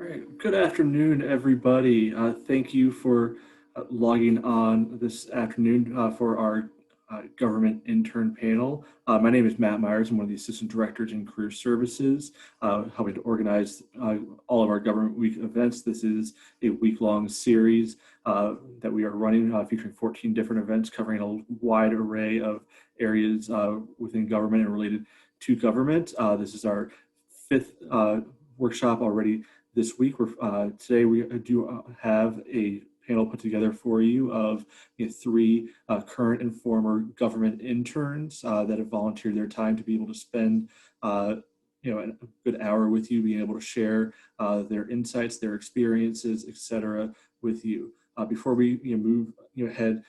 All right. Good afternoon, everybody. Thank you for logging on this afternoon for our government intern panel. My name is Matt Myers. I'm one of the assistant directors in career services, helping to organize all of our government week events. This is a week-long series that we are running featuring 14 different events covering a wide array of areas within government and related to government. This is our fifth workshop already this week. Today we do have a panel put together for you of three current and former government interns that have volunteered their time to be able to spend a good hour with you, being able to share their insights, their experiences, etc. with you. Before we move ahead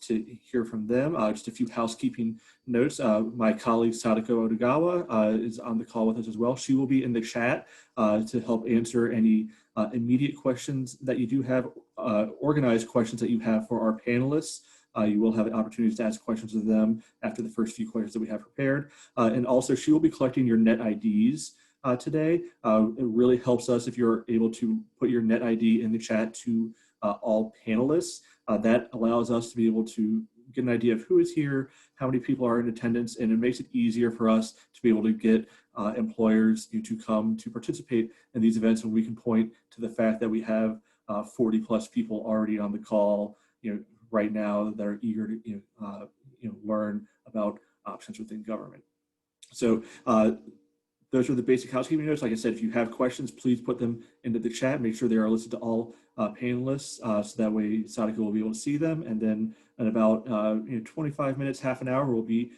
to hear from them, just a few housekeeping notes. My colleague Sadako Odogawa is on the call with us as well. She will be in the chat to help answer any immediate questions that you do have, organized questions that you have for our panelists. You will have opportunities to ask questions of them after the first few questions that we have prepared. And also she will be collecting your net IDs today. It really helps us if you're able to put your net ID in the chat to all panelists. That allows us to be able to get an idea of who is here, how many people are in attendance, and it makes it easier for us to be able to get employers to come to participate in these events, and we can point to the fact that we have 40 plus people already on the call right now that are eager to learn about options within government. So those are the basic housekeeping notes. Like I said, if you have questions, please put them into the chat. Make sure they are listed to all panelists, so that way Sadako will be able to see them. And then in about 25 minutes, half an hour, we'll be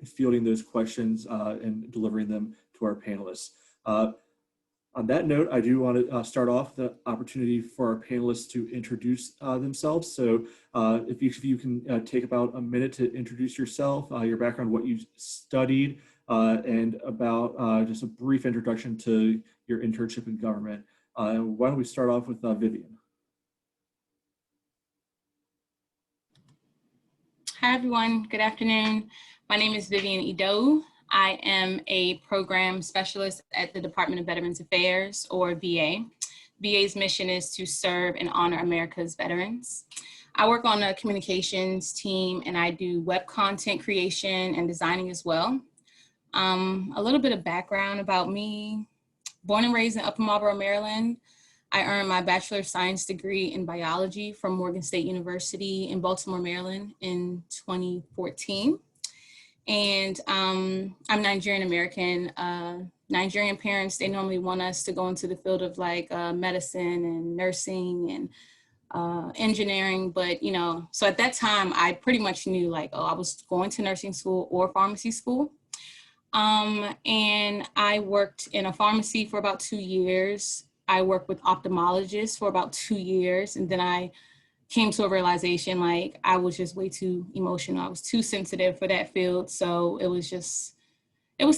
fielding those questions and delivering them to our panelists. On that note, I do want to start off the opportunity for our panelists to introduce themselves. So if each of you can take about a minute to introduce yourself, your background, what you studied, and about just a brief introduction to your internship in government. Why don't we start off with Vivian? Hi, everyone. Good afternoon. My name is Vivian Idowu. I am a program specialist at the Department of Veterans Affairs, or VA. VA's mission is to serve and honor America's veterans. I work on a communications team, and I do web content creation and designing as well. A little bit of background about me. Born and raised in Upper Marlboro, Maryland. I earned my Bachelor of Science degree in biology from Morgan State University in Baltimore, Maryland in 2014. And I'm Nigerian American. Nigerian parents, they normally want us to go into the field of like medicine and nursing and engineering. But, so at that time, I pretty much knew like, I was going to nursing school or pharmacy school. And I worked in a pharmacy for about 2 years. I worked with ophthalmologists for about 2 years. And then I came to a realization, like I was just way too emotional. I was too sensitive for that field. So it was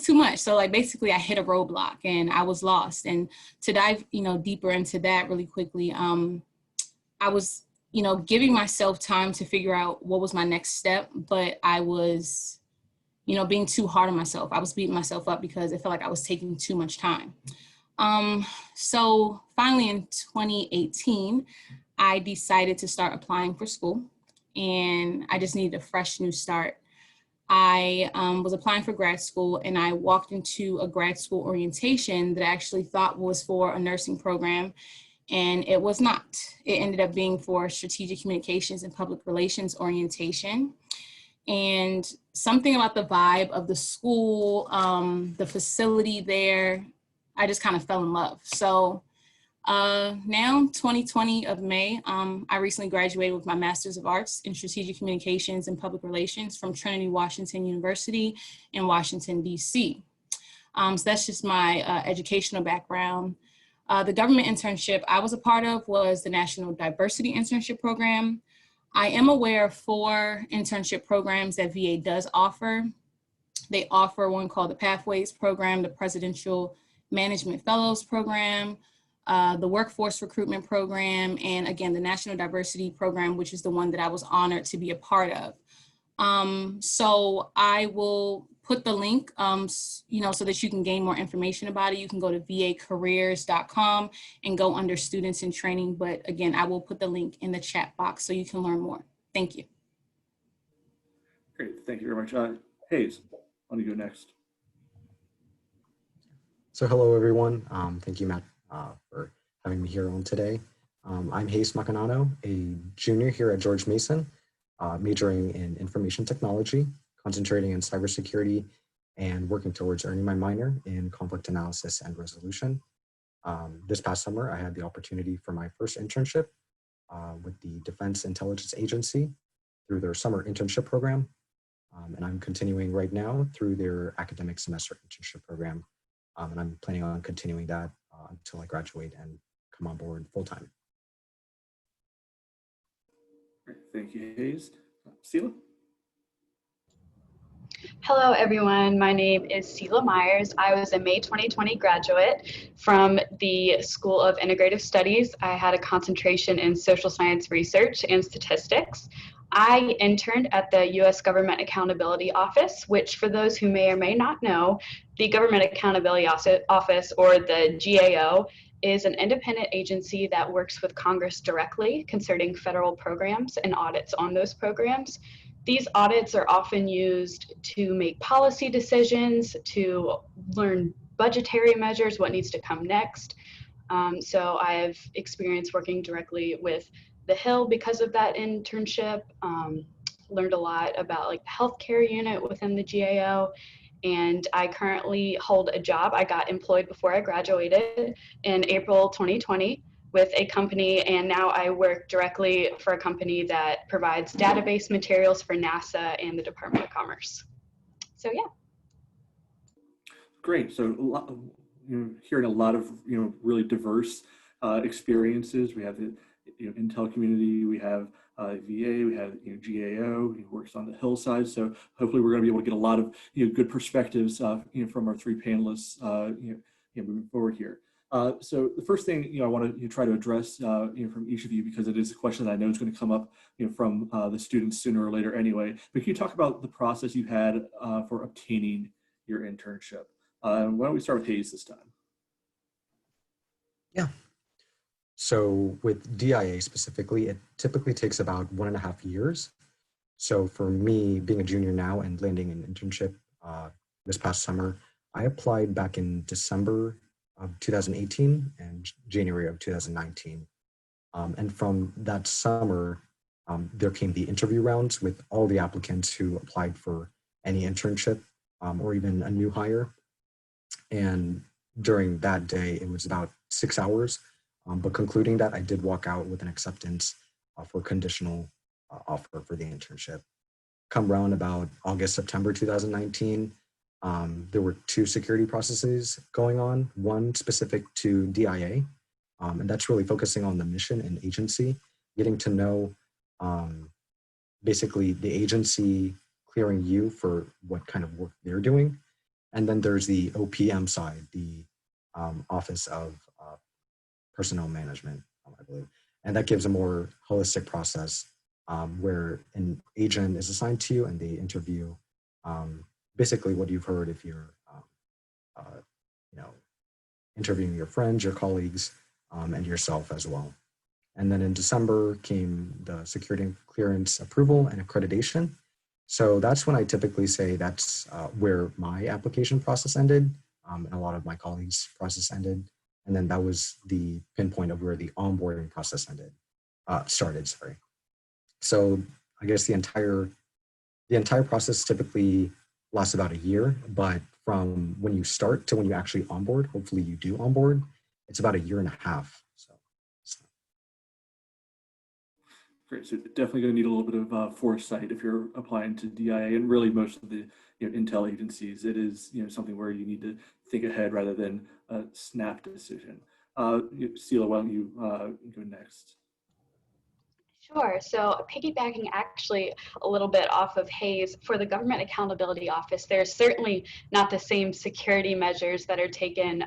too much. So like basically I hit a roadblock and I was lost. And to dive, deeper into that really quickly, I was, giving myself time to figure out what was my next step, but I was being too hard on myself. I was beating myself up because it felt like I was taking too much time. So finally in 2018, I decided to start applying for school, and I just needed a fresh new start. I was applying for grad school, and I walked into a grad school orientation that I actually thought was for a nursing program, and it was not. It ended up being for strategic communications and public relations orientation. And something about the vibe of the school, the facility there, I just kind of fell in love. So now 2020 of May, I recently graduated with my Master's of Arts in Strategic Communications and Public Relations from Trinity Washington University in Washington, DC. So that's just my educational background. The government internship I was a part of was the National Diversity Internship Program. I am aware of 4 internship programs that VA does offer. They offer one called the Pathways Program, the Presidential Management Fellows Program, the Workforce Recruitment Program, and again, the National Diversity Program, which is the one that I was honored to be a part of. So I will put the link, so that you can gain more information about it. You can go to vacareers.com and go under students in training. But again, I will put the link in the chat box so you can learn more. Thank you. Great, thank you very much. Hayes, why don't you go next? So hello, everyone. Thank you, Matt, for having me here on today. I'm Hayes Makinano, a junior here at George Mason, majoring in information technology, concentrating in cybersecurity, and working towards earning my minor in conflict analysis and resolution. This past summer, I had the opportunity for my first internship with the Defense Intelligence Agency through their summer internship program. And I'm continuing right now through their academic semester internship program. And I'm planning on continuing that until I graduate and come on board full-time. Great, thank you, Hayes. Selah? Hello, everyone. My name is Selah Myers. I was a May 2020 graduate from the School of Integrative Studies. I had a concentration in social science research and statistics. I interned at the U.S. Government Accountability Office, which for those who may or may not know, the Government Accountability Office, or the GAO, is an independent agency that works with Congress directly concerning federal programs and audits on those programs. These audits are often used to make policy decisions, to learn budgetary measures, what needs to come next. So I have experience working directly with the Hill because of that internship, learned a lot about like the healthcare unit within the GAO, and I currently hold a job. I got employed before I graduated in April 2020 with a company, and now I work directly for a company that provides database materials for NASA and the Department of Commerce. So yeah. Great. So hearing a lot of really diverse experiences. We have the Intel community, we have VA, we have GAO, who works on the Hill side. So hopefully we're going to be able to get a lot of good perspectives from our three panelists moving forward here. So the first thing I want to try to address from each of you, because it is a question that I know is going to come up from the students sooner or later anyway. But can you talk about the process you had for obtaining your internship? Why don't we start with Hayes this time? Yeah. So with DIA specifically, it typically takes about 1.5 years. So for me, being a junior now and landing an internship this past summer, I applied back in December of 2018 and January of 2019. And from that summer, there came the interview rounds with all the applicants who applied for any internship or even a new hire. And during that day, it was about 6 hours. But concluding that, I did walk out with an acceptance for a conditional offer for the internship. Come around about August, September 2019, there were 2 security processes going on, one specific to DIA, and that's really focusing on the mission and agency, getting to know basically the agency clearing you for what kind of work they're doing. And then there's the OPM side, the Office of Personnel Management, I believe. And that gives a more holistic process where an agent is assigned to you and they interview basically what you've heard if you're interviewing your friends, your colleagues, and yourself as well. And then in December came the security clearance approval and accreditation. So that's when I typically say that's where my application process ended, and a lot of my colleagues' process ended. And then that was the pinpoint of where the onboarding process started. So I guess the entire process typically lasts about a year, but from when you start to when you actually onboard, hopefully you do onboard, it's about 1.5 years. So. Great. So definitely going to need a little bit of foresight if you're applying to DIA, and really most of the intel agencies. It is something where you need to think ahead rather than a snap decision. Selah, why don't you go next? Sure. So piggybacking actually a little bit off of Hayes, for the Government Accountability Office, there's certainly not the same security measures that are taken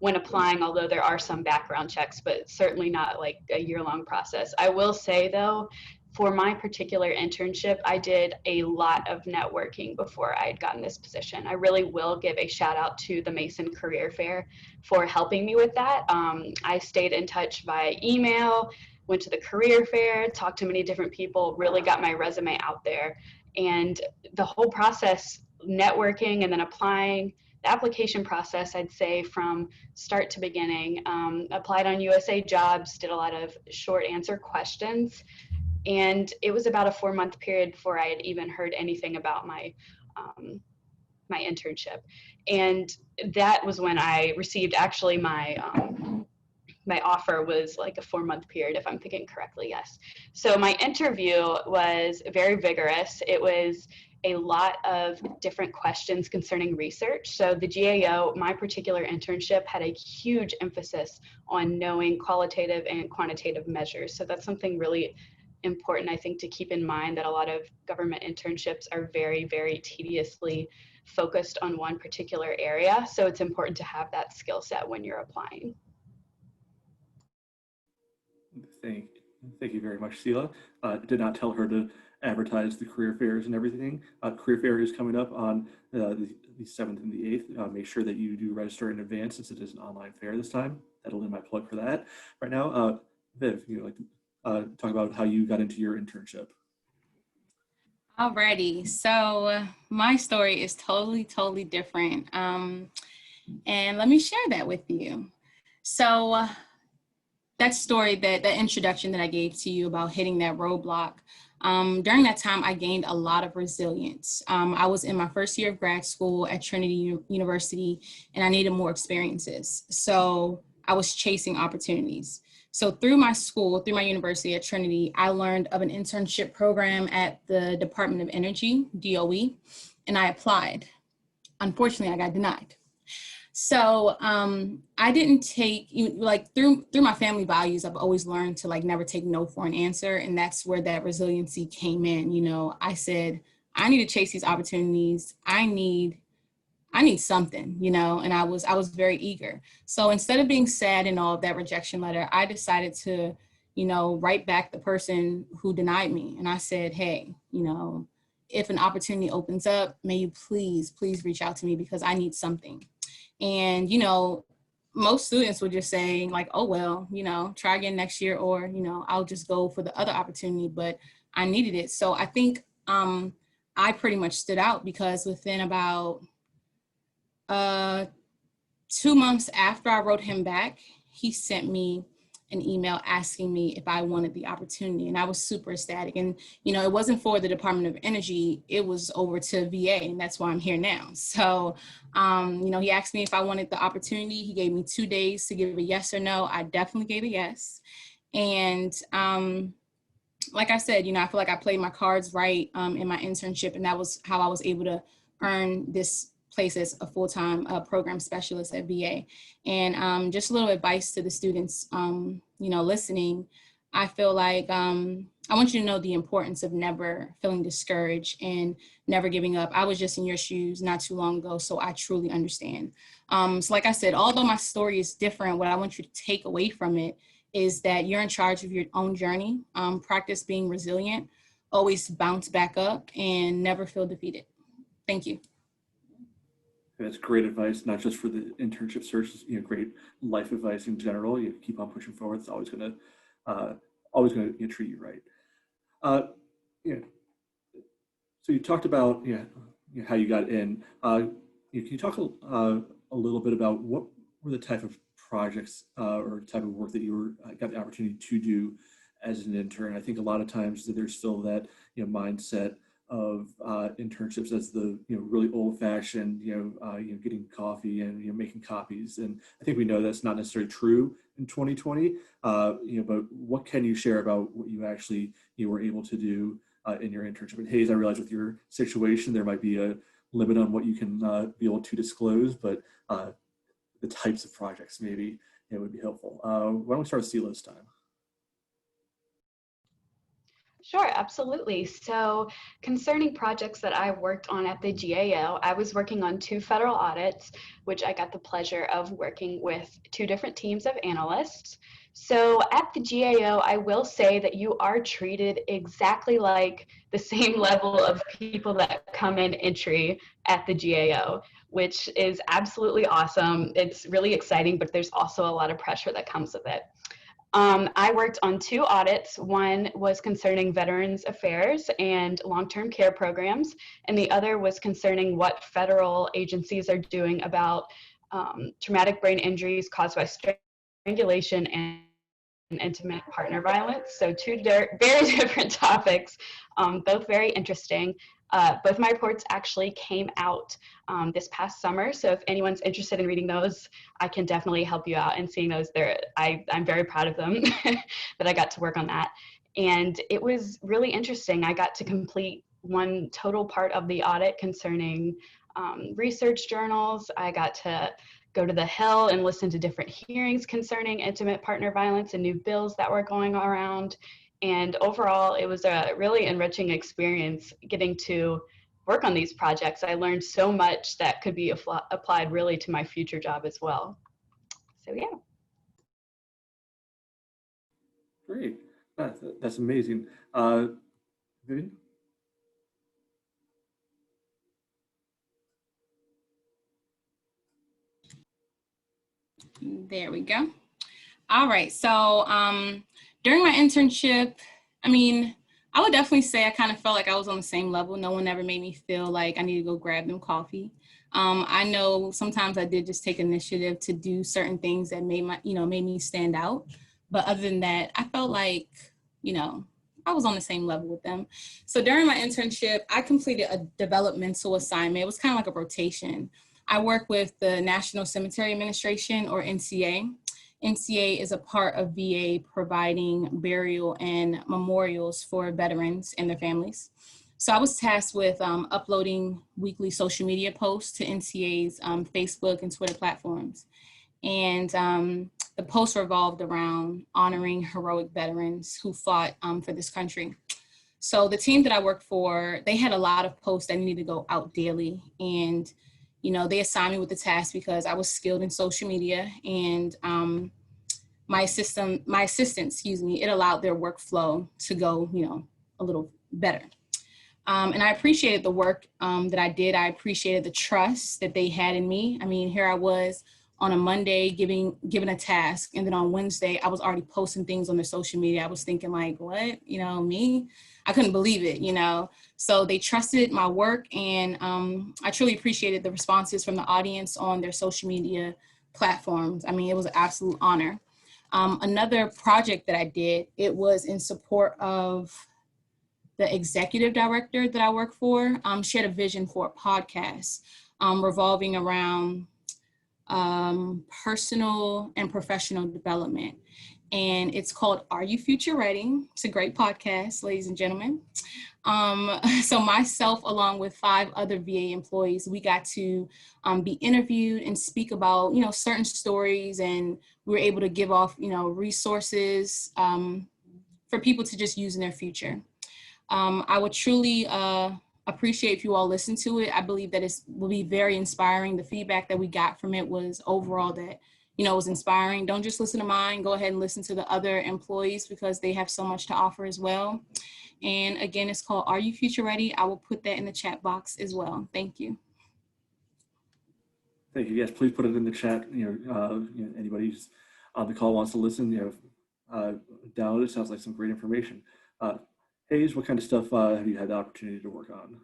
when applying, although there are some background checks, but certainly not like a year-long process. I will say though, For my particular internship, I did a lot of networking before I had gotten this position. I really will give a shout out to the Mason Career Fair for helping me with that. I stayed in touch via email, went to the career fair, talked to many different people, really got my resume out there. And the whole process, networking and then applying, the application process, I'd say from start to beginning, applied on USA Jobs, did a lot of short answer questions. And it was about a 4-month period before I had even heard anything about my my internship. And that was when I received actually my my offer was like a 4-month period, if I'm thinking correctly, yes. So my interview was very vigorous. It was a lot of different questions concerning research. So the GAO, my particular internship, had a huge emphasis on knowing qualitative and quantitative measures. So that's something really important, I think, to keep in mind, that a lot of government internships are very, very tediously focused on one particular area. So it's important to have that skill set when you're applying. Thank you very much, Selah. Did not tell her to advertise the career fairs and everything. Career fair is coming up on the 7th and the 8th. Make sure that you do register in advance, since it is an online fair this time. That'll be my plug for that. Right now, Viv, you'd like to talk about how you got into your internship. Alrighty, so my story is totally different. And let me share that with you. So that story, that introduction that I gave to you about hitting that roadblock, during that time, I gained a lot of resilience. I was in my first year of grad school at Trinity University, and I needed more experiences. So I was chasing opportunities. So through my school, through my university at Trinity, I learned of an internship program at the Department of Energy, DOE, and I applied. Unfortunately, I got denied. So I didn't take, like through my family values, I've always learned to like never take no for an answer. And that's where that resiliency came in. You know, I said, I need to chase these opportunities. I need something, you know, and I was very eager. So instead of being sad in all of that rejection letter, I decided to, you know, write back the person who denied me. And I said, hey, you know, if an opportunity opens up, may you please reach out to me, because I need something. And, you know, most students would just say like, oh, well, you know, try again next year, or, you know, I'll just go for the other opportunity, but I needed it. So I think I pretty much stood out, because within about 2 months after I wrote him back, he sent me an email asking me if I wanted the opportunity. And I was super ecstatic. And, you know, it wasn't for the Department of Energy, it was over to VA, and that's why I'm here now. So, you know, he asked me if I wanted the opportunity. He gave me 2 days to give a yes or no. I definitely gave a yes. And like I said, you know, I feel like I played my cards right in my internship, and that was how I was able to earn this place as a full-time program specialist at VA. And just a little advice to the students, you know, listening. I feel like I want you to know the importance of never feeling discouraged and never giving up. I was just in your shoes not too long ago, so I truly understand. So like I said, although my story is different, what I want you to take away from it is that you're in charge of your own journey. Practice being resilient, always bounce back up, and never feel defeated. Thank you. That's great advice, not just for the internship search, you know, great life advice in general. You keep on pushing forward. It's always going to treat you right. Yeah. So you talked about how you got in. Can you talk a little bit about what were the type of projects or type of work that you got the opportunity to do as an intern? I think a lot of times that there's still that mindset of internships as the really old-fashioned getting coffee and making copies, and I think we know that's not necessarily true in 2020. But what can you share about what you actually were able to do in your internship? And Hayes, I realize with your situation there might be a limit on what you can be able to disclose, but the types of projects maybe it would be helpful. Why don't we start with Selah this time? Sure, absolutely. So concerning projects that I worked on at the GAO, I was working on 2 federal audits, which I got the pleasure of working with 2 different teams of analysts. So at the GAO, I will say that you are treated exactly like the same level of people that come in entry at the GAO, which is absolutely awesome. It's really exciting, but there's also a lot of pressure that comes with it. I worked on 2 audits. One was concerning Veterans Affairs and long-term care programs, and the other was concerning what federal agencies are doing about traumatic brain injuries caused by strangulation and intimate partner violence. So 2 very different topics, both very interesting. Both my reports actually came out this past summer. So if anyone's interested in reading those, I can definitely help you out in seeing those. I'm very proud of them that I got to work on that. And it was really interesting. I got to complete one total part of the audit concerning research journals. I got to go to the Hill and listen to different hearings concerning intimate partner violence and new bills that were going around. And overall, it was a really enriching experience getting to work on these projects. I learned so much that could be applied really to my future job as well. So yeah. Great. That's amazing. Vivian? There we go. All right. So during my internship, I mean, I would definitely say I kind of felt like I was on the same level. No one ever made me feel like I need to go grab them coffee. I know sometimes I did just take initiative to do certain things that made me stand out. But other than that, I felt like, I was on the same level with them. So during my internship, I completed a developmental assignment. It was kind of like a rotation. I work with the National Cemetery Administration, or NCA. NCA is a part of VA providing burial and memorials for veterans and their families. So I was tasked with uploading weekly social media posts to NCA's Facebook and Twitter platforms. And the posts revolved around honoring heroic veterans who fought for this country. So the team that I worked for, they had a lot of posts that needed to go out daily. And they assigned me with the task because I was skilled in social media, and my assistant, it allowed their workflow to go, a little better. And I appreciated the work that I did. I appreciated the trust that they had in me. I mean, here I was on a Monday given a task, and then on Wednesday, I was already posting things on their social media. I was thinking like, what, me? I couldn't believe it, So they trusted my work, and I truly appreciated the responses from the audience on their social media platforms. I mean, it was an absolute honor. Another project that I did, it was in support of the executive director that I work for. She had a vision for a podcast revolving around personal and professional development. And it's called Are You Future Ready? It's a great podcast, ladies and gentlemen. So myself, along with 5 other VA employees, we got to be interviewed and speak about, certain stories, and we were able to give off, resources for people to just use in their future. I would truly appreciate if you all listen to it. I believe that it will be very inspiring. The feedback that we got from it was overall that, it was inspiring. Don't just listen to mine. Go ahead and listen to the other employees because they have so much to offer as well. And again, it's called Are You Future Ready? I will put that in the chat box as well. Thank you. Thank you. Yes, please put it in the chat. Anybody who's on the call wants to listen, download it. Sounds like some great information. Hayes, what kind of stuff have you had the opportunity to work on?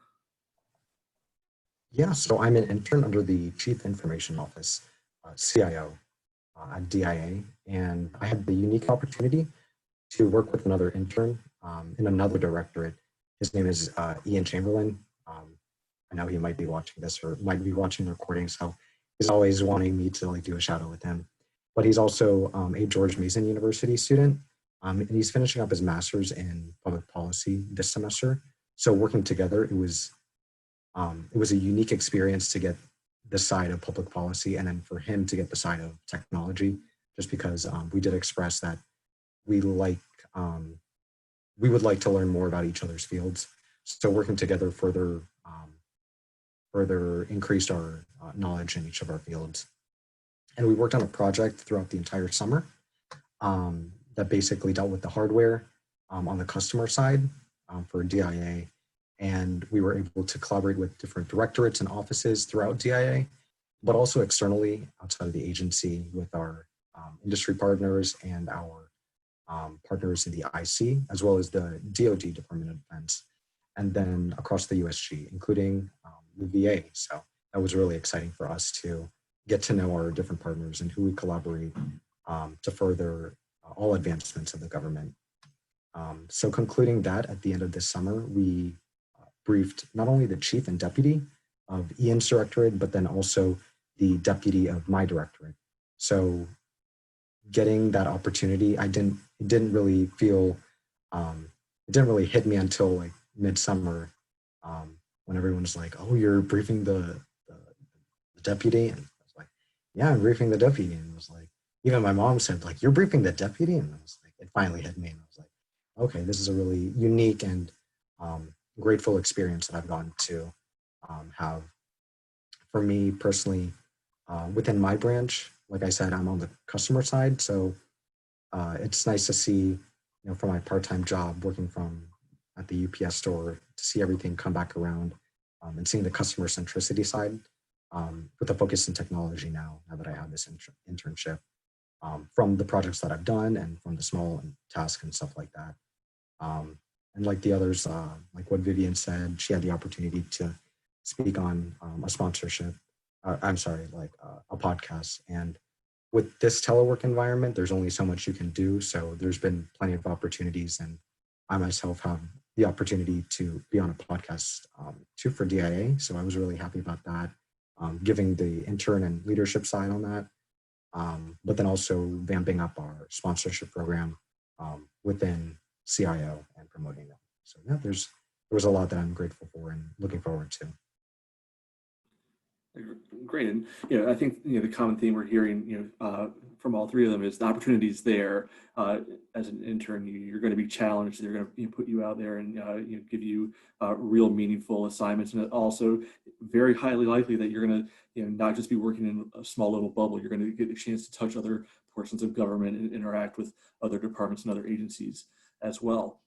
Yeah, so I'm an intern under the Chief Information Office, CIO at DIA, and I had the unique opportunity to work with another intern in another directorate. His name is Ian Chamberlain. I know he might be watching this or might be watching the recording, so he's always wanting me to do a shout out with him. But he's also a George Mason University student, and he's finishing up his master's in public policy this semester. So working together, it was a unique experience to get the side of public policy, and then for him to get the side of technology, just because we did express that we would like to learn more about each other's fields. So working together further increased our knowledge in each of our fields. And we worked on a project throughout the entire summer. that basically dealt with the hardware on the customer side for DIA. And we were able to collaborate with different directorates and offices throughout DIA, but also externally outside of the agency with our industry partners and our partners in the IC, as well as the DoD Department of Defense, and then across the USG, including the VA. So that was really exciting for us to get to know our different partners and who we collaborate to further all advancements of the government. So concluding that at the end of this summer, we briefed not only the chief and deputy of Ian's directorate, but then also the deputy of my directorate. So getting that opportunity, it didn't really feel, it didn't really hit me until like midsummer when everyone's like, oh, you're briefing the deputy? And I was like, yeah, I'm briefing the deputy. And it was like, even my mom said like, you're briefing the deputy? And I was like, it finally hit me. And I was like, okay, this is a really unique and grateful experience that I've gotten to have. For me personally, within my branch, like I said, I'm on the customer side. So it's nice to see, you know, from my part-time job working at the UPS store, to see everything come back around and seeing the customer centricity side with a focus in technology now that I have this internship from the projects that I've done and from the small tasks and stuff like that. And like the others, like what Vivian said, she had the opportunity to speak on a sponsorship, I'm sorry, like a podcast. And with this telework environment, there's only so much you can do. So there's been plenty of opportunities, and I myself have the opportunity to be on a podcast too for DIA. So I was really happy about that, giving the intern and leadership side on that, but then also vamping up our sponsorship program within CIO and promoting them. So yeah, there was a lot that I'm grateful for and looking forward to. Great, and you know, I think you know the common theme we're hearing, from all three of them is the opportunities there. As an intern, you're going to be challenged. They're going to put you out there and give you real meaningful assignments, and also very highly likely that you're going to not just be working in a small little bubble. You're going to get a chance to touch other portions of government and interact with other departments and other agencies as well.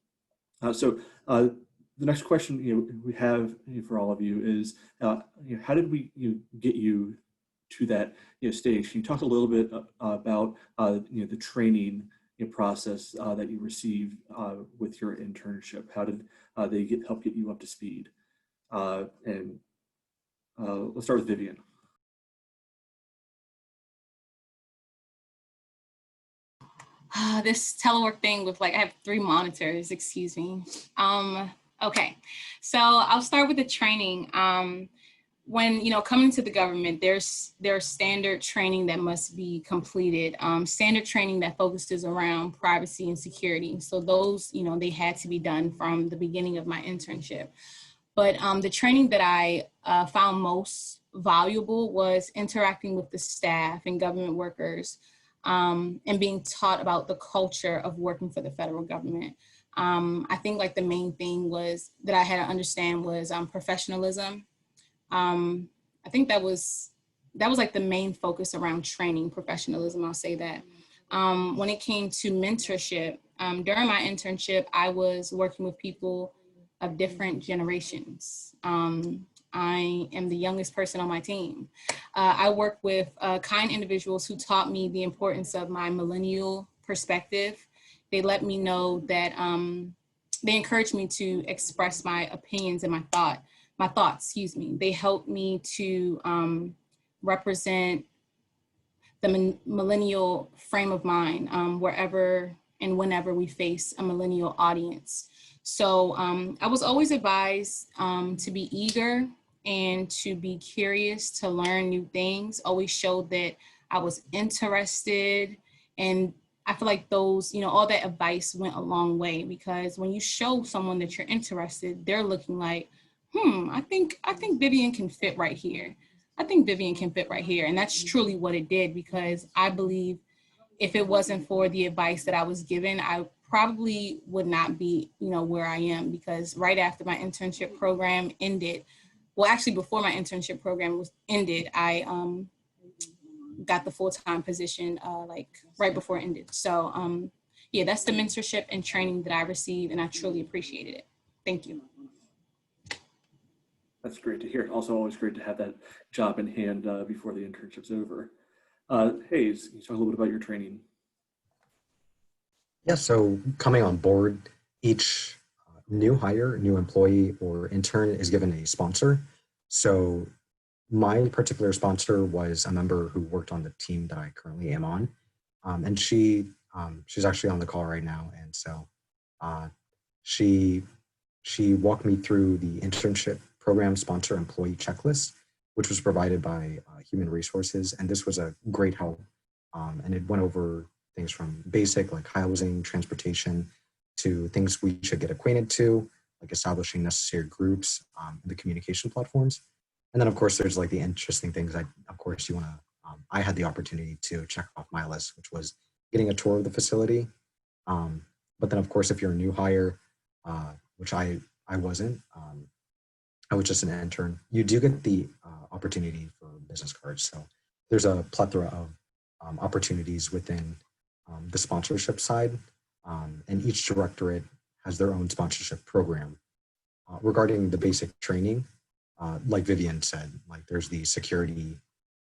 The next question we have for all of you is, how did we get you to that stage? You talked a little bit about the training process that you received with your internship. How did they help get you up to speed? And let's start with Vivian. This telework thing with I have 3 monitors, excuse me. Okay, so I'll start with the training. When coming to the government, there's standard training that must be completed. Standard training that focuses around privacy and security. So those, they had to be done from the beginning of my internship. But the training that I found most valuable was interacting with the staff and government workers and being taught about the culture of working for the federal government. I think the main thing was that I had to understand was professionalism. I think that was the main focus around training, professionalism, I'll say that. When it came to mentorship, during my internship, I was working with people of different generations. I am the youngest person on my team. I work with kind individuals who taught me the importance of my millennial perspective. They let me know that they encouraged me to express my opinions and my thoughts, excuse me. They helped me to represent the millennial frame of mind wherever and whenever we face a millennial audience. So I was always advised to be eager and to be curious, to learn new things, always showed that I was interested. And I feel like those, all that advice went a long way, because when you show someone that you're interested, they're looking like, I think Vivian can fit right here. I think Vivian can fit right here. And that's truly what it did, because I believe if it wasn't for the advice that I was given, I probably would not be, where I am, because right after my internship program ended, well, actually before my internship program was ended, I got the full-time position like right before it ended. So yeah, that's the mentorship and training that I received, and I truly appreciated it. Thank you. That's great to hear. Also, always great to have that job in hand before the internship's over. Hayes, can you talk a little bit about your training? Yeah, so coming on board, each new hire, new employee, or intern is given a sponsor. So my particular sponsor was a member who worked on the team that I currently am on. And she's actually on the call right now. And so she walked me through the internship program sponsor employee checklist, which was provided by Human Resources. And this was a great help. And it went over things from basic like housing, transportation, to things we should get acquainted to, like establishing necessary groups and the communication platforms. And then of course, there's like the interesting things I had the opportunity to check off my list, which was getting a tour of the facility. But then of course, if you're a new hire, which I wasn't, I was just an intern, you do get the opportunity for business cards. So there's a plethora of opportunities within the sponsorship side, and each directorate has their own sponsorship program. Regarding the basic training, like Vivian said, like there's the security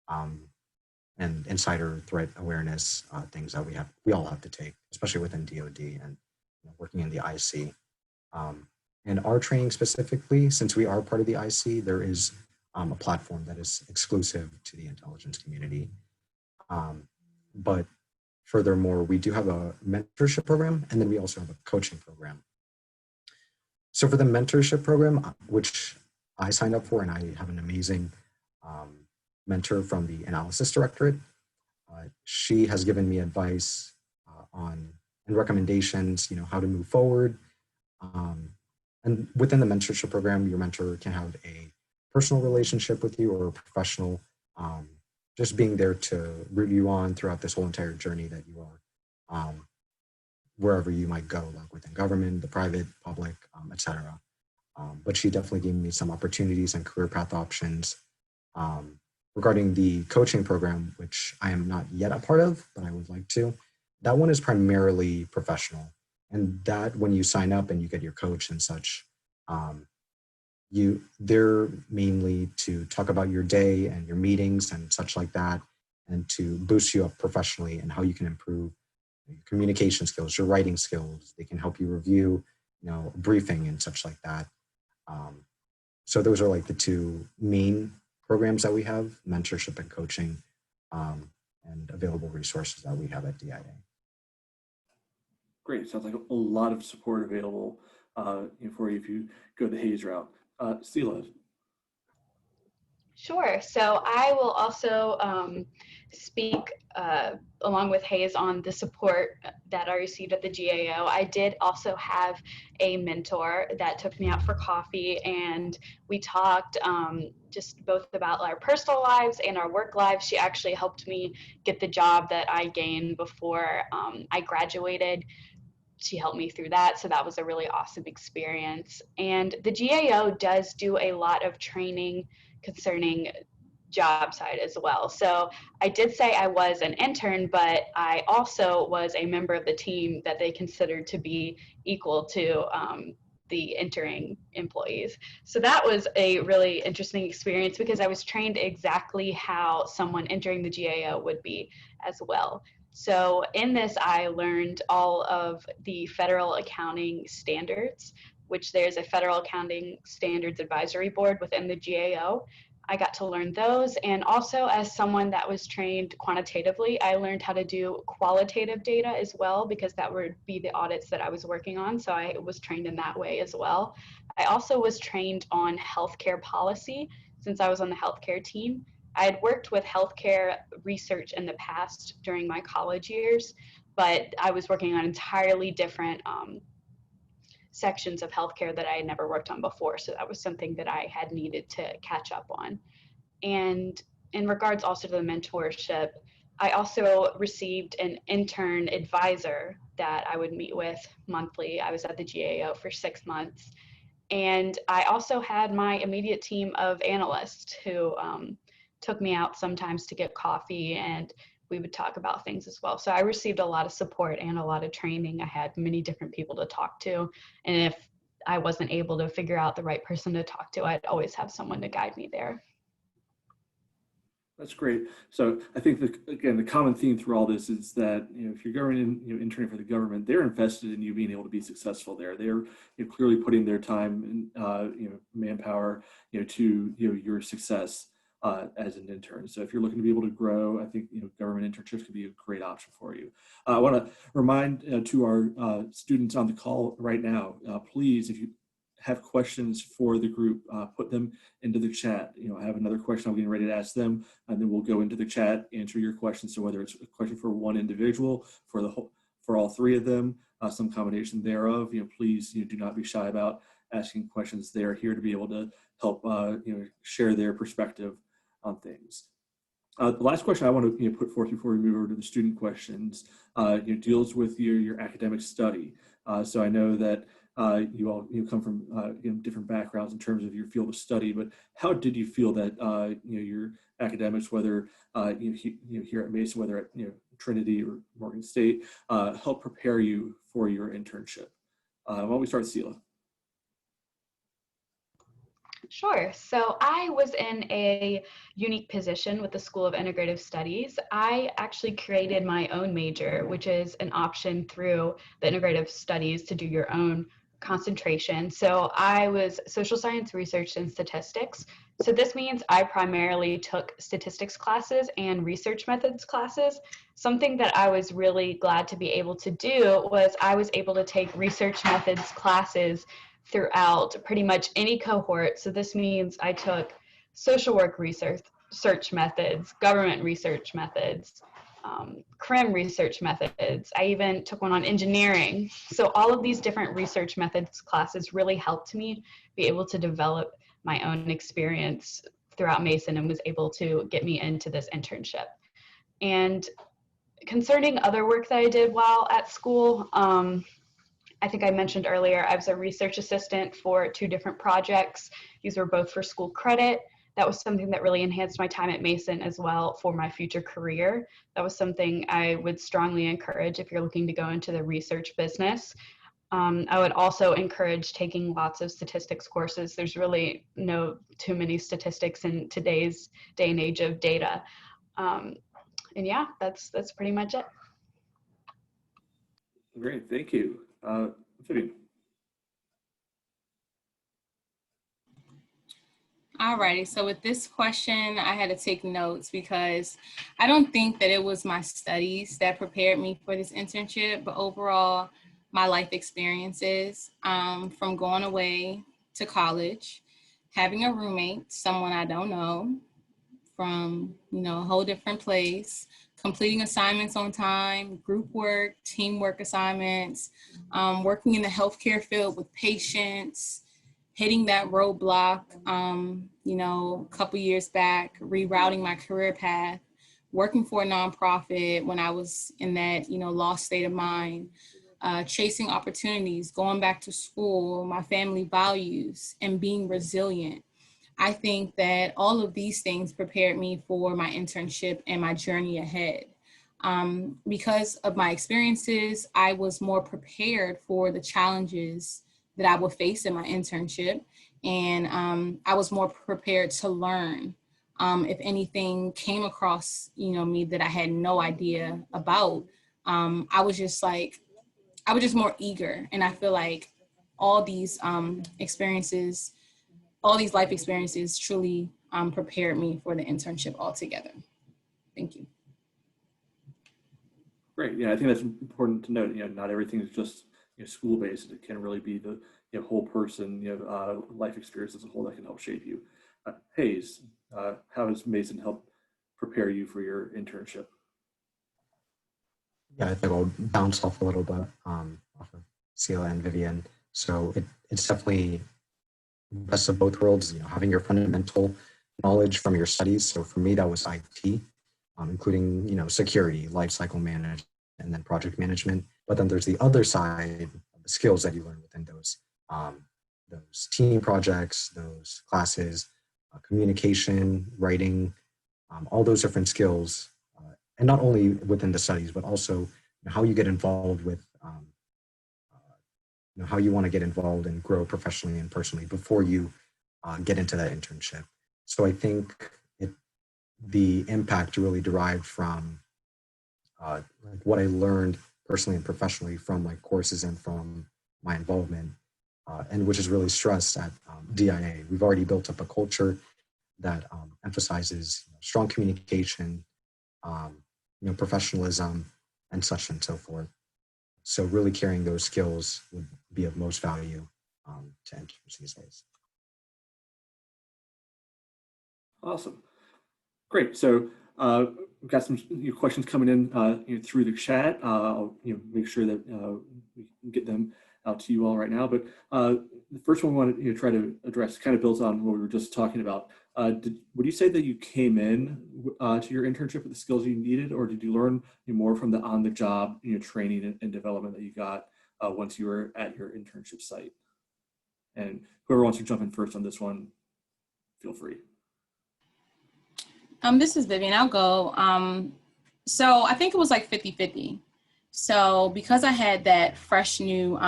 and insider threat awareness things that we all have to take, especially within DoD and working in the IC. And our training specifically, since we are part of the IC, there is a platform that is exclusive to the intelligence community. But furthermore, we do have a mentorship program, and then we also have a coaching program. So for the mentorship program, which I signed up for, and I have an amazing mentor from the analysis directorate, she has given me advice on and recommendations, how to move forward. And within the mentorship program, your mentor can have a personal relationship with you or a professional, just being there to root you on throughout this whole entire journey that you are, wherever you might go, like within government, the private, public, etc. But she definitely gave me some opportunities and career path options. Regarding the coaching program, which I am not yet a part of, but I would like to, that one is primarily professional. And that when you sign up and you get your coach and such, they're mainly to talk about your day and your meetings and such like that, and to boost you up professionally and how you can improve your communication skills, your writing skills. They can help you review, briefing and such like that. So those are like the two main programs that we have: mentorship and coaching, and available resources that we have at DIA. Great. Sounds like a lot of support available for you if you go the Hayes route. Selah. Sure. So I will also speak along with Hayes on the support that I received at the GAO. I did also have a mentor that took me out for coffee, and we talked just both about our personal lives and our work lives. She actually helped me get the job that I gained before I graduated. She helped me through that. So that was a really awesome experience. And the GAO does do a lot of training concerning job site as well. So I did say I was an intern, but I also was a member of the team that they considered to be equal to the entering employees. So that was a really interesting experience because I was trained exactly how someone entering the GAO would be as well. So in this, I learned all of the federal accounting standards, which there's a federal accounting standards advisory board within the GAO. I got to learn those. And also as someone that was trained quantitatively, I learned how to do qualitative data as well, because that would be the audits that I was working on. So I was trained in that way as well. I also was trained on healthcare policy since I was on the healthcare team. I had worked with healthcare research in the past during my college years, but I was working on entirely different sections of healthcare that I had never worked on before. So that was something that I had needed to catch up on. And in regards also to the mentorship, I also received an intern advisor that I would meet with monthly. I was at the GAO for 6 months. And I also had my immediate team of analysts who took me out sometimes to get coffee, and we would talk about things as well. So I received a lot of support and a lot of training. I had many different people to talk to. And if I wasn't able to figure out the right person to talk to, I'd always have someone to guide me there. That's great. So I think again, the common theme through all this is that, if you're going in, interning for the government, they're invested in you being able to be successful there. They're clearly putting their time and manpower to your success as an intern. So if you're looking to be able to grow, I think government internships could be a great option for you. I want to remind to our students on the call right now, please, if you have questions for the group, put them into the chat. I have another question I'm getting ready to ask them, and then we'll go into the chat, answer your questions. So whether it's a question for one individual, for the whole, for all three of them, some combination thereof, please do not be shy about asking questions. They're here to be able to help share their perspective on things. The last question I want to put forth before we move over to the student questions deals with your academic study. So I know that you all come from different backgrounds in terms of your field of study, but how did you feel that your academics, whether here at Mason, whether at Trinity or Morgan State, helped prepare you for your internship? Why don't we start with Selah? Sure. So I was in a unique position with the School of Integrative Studies. I actually created my own major, which is an option through the Integrative Studies to do your own concentration. So I was social science research and statistics. So this means I primarily took statistics classes and research methods classes. Something that I was really glad to be able to do was I was able to take research methods classes throughout pretty much any cohort. So this means I took social work research methods, government research methods, CRIM research methods. I even took one on engineering. So all of these different research methods classes really helped me be able to develop my own experience throughout Mason and was able to get me into this internship. And concerning other work that I did while at school, I think I mentioned earlier, I was a research assistant for 2 different projects. These were both for school credit. That was something that really enhanced my time at Mason as well for my future career. That was something I would strongly encourage if you're looking to go into the research business. I would also encourage taking lots of statistics courses. There's really too many statistics in today's day and age of data. And yeah, that's pretty much it. Great, thank you. Vivian. Alrighty, so with this question, I had to take notes because I don't think that it was my studies that prepared me for this internship, but overall, my life experiences from going away to college, having a roommate, someone I don't know, from a whole different place, completing assignments on time, group work, teamwork assignments, working in the healthcare field with patients, hitting that roadblock, a couple years back, rerouting my career path, working for a nonprofit when I was in that, lost state of mind, chasing opportunities, going back to school, my family values, and being resilient. I think that all of these things prepared me for my internship and my journey ahead. Because of my experiences, I was more prepared for the challenges that I would face in my internship. And I was more prepared to learn if anything came across, me that I had no idea about. I was just more eager. And I feel like all these experiences, all these life experiences truly prepared me for the internship altogether. Thank you. Great. Yeah, I think that's important to note. Not everything is just school-based. It can really be the whole person, life experience as a whole that can help shape you. Hayes, how does Mason help prepare you for your internship? Yeah, I think I'll bounce off a little bit off of Selah and Vivian. So it's definitely best of both worlds, having your fundamental knowledge from your studies. So for me, that was IT, including, security, lifecycle management, and then project management. But then there's the other side of the skills that you learn within those team projects, those classes, communication, writing, all those different skills, and not only within the studies, but also how you get involved with, how you want to get involved and grow professionally and personally before you get into that internship. So I think the impact really derived from like what I learned personally and professionally from like courses and from my involvement, and which is really stressed at DIA. We've already built up a culture that emphasizes strong communication, professionalism, and such and so forth. So really carrying those skills would be of most value to interns these days. Awesome. Great. So we've got some questions coming in through the chat. I'll make sure that we can get them out to you all right now. But the first one we want to try to address kind of builds on what we were just talking about. Would you say that you came in to your internship with the skills you needed, or did you learn more from the on-the-job training and development that you got once you were at your internship site? And whoever wants to jump in first on this one, feel free. This is Vivian, I'll go. So I think it was like 50-50. So because I had that fresh new